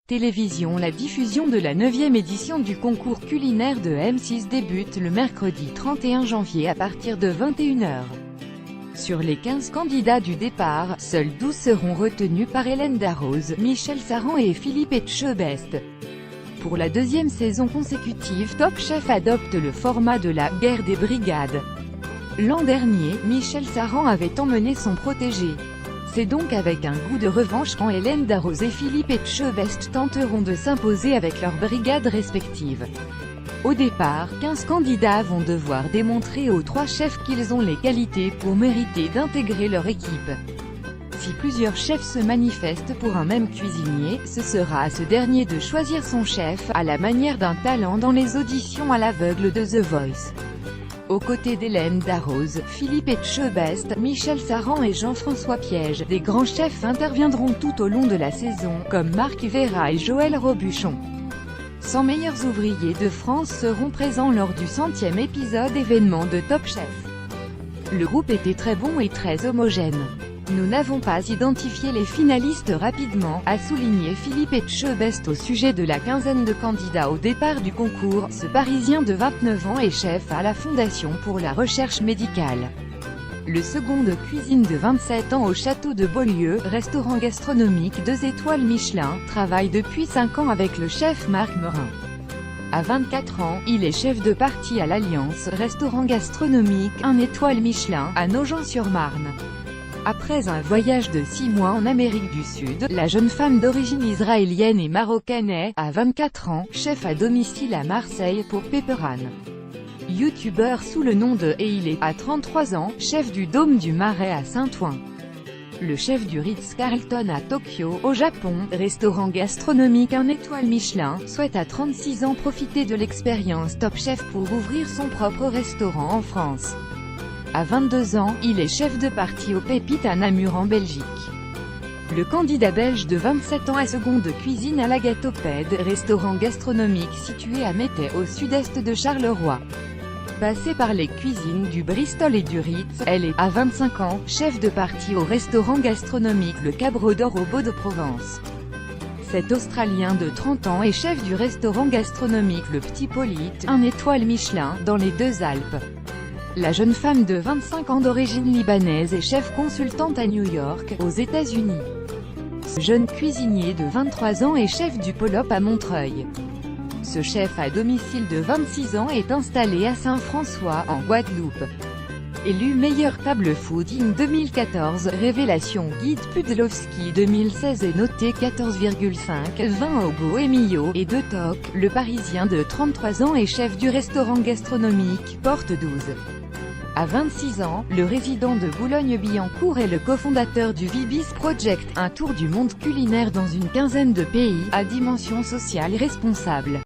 Télévision. La diffusion de la 9e édition du concours culinaire de M6 débute le mercredi 31 janvier à partir de 21 h. Sur les 15 candidats du départ, seuls 12 seront retenus par Hélène Darroze, Michel Saran et Philippe Etchebest. Pour la deuxième saison consécutive, Top Chef adopte le format de la « guerre des brigades ». L'an dernier, Michel Saran avait emmené son protégé. C'est donc avec un goût de revanche quand Hélène Darroze et Philippe Etchebest tenteront de s'imposer avec leurs brigades respectives. Au départ, 15 candidats vont devoir démontrer aux 3 chefs qu'ils ont les qualités pour mériter d'intégrer leur équipe. Si plusieurs chefs se manifestent pour un même cuisinier, ce sera à ce dernier de choisir son chef, à la manière d'un talent dans les auditions à l'aveugle de The Voice. Aux côtés d'Hélène Darroze, Philippe Etchebest, Michel Saran et Jean-François Piège, des grands chefs interviendront tout au long de la saison, comme Marc Vera et Joël Robuchon. 100 meilleurs ouvriers de France seront présents lors du 100e épisode événement de Top Chef. Le groupe était très bon et très homogène. Nous n'avons pas identifié les finalistes rapidement, a souligné Philippe Etchebest au sujet de la quinzaine de candidats au départ du concours. Ce Parisien de 29 ans est chef à la Fondation pour la recherche médicale. Le second de cuisine de 27 ans au Château de Beaulieu, restaurant gastronomique 2 étoiles Michelin, travaille depuis 5 ans avec le chef Marc Merin. À 24 ans, il est chef de partie à l'Alliance, restaurant gastronomique 1 étoile Michelin, à Nogent-sur-Marne. Après un voyage de 6 mois en Amérique du Sud, la jeune femme d'origine israélienne et marocaine est, à 24 ans, chef à domicile à Marseille pour Pepperan. Youtubeur sous le nom de et il est, à 33 ans, chef du Dôme du Marais à Saint-Ouen. Le chef du Ritz-Carlton à Tokyo, au Japon, restaurant gastronomique 1 étoile Michelin, souhaite à 36 ans profiter de l'expérience Top Chef pour ouvrir son propre restaurant en France. À 22 ans, il est chef de partie au Pépites à Namur en Belgique. Le candidat belge de 27 ans est second de cuisine à la Gatopède, restaurant gastronomique situé à Mettey au sud-est de Charleroi. Passée par les cuisines du Bristol et du Ritz, elle est, à 25 ans, chef de partie au restaurant gastronomique Le Cabre d'Or au Beau-de-Provence. Cet Australien de 30 ans est chef du restaurant gastronomique Le Petit Polyte, 1 étoile Michelin, dans les Deux-Alpes. La jeune femme de 25 ans d'origine libanaise est chef consultante à New York, aux États-Unis. Ce jeune cuisinier de 23 ans est chef du Polop à Montreuil. Ce chef à domicile de 26 ans est installé à Saint-François, en Guadeloupe. Élu meilleure table fooding 2014, Révélation Guide Pudlowski 2016 et noté 14,5, 20 au Bohémio et de Toc, le Parisien de 33 ans est chef du restaurant gastronomique, Porte 12. À 26 ans, le résident de Boulogne-Billancourt est le cofondateur du Vibis Project, un tour du monde culinaire dans une quinzaine de pays, à dimension sociale responsable.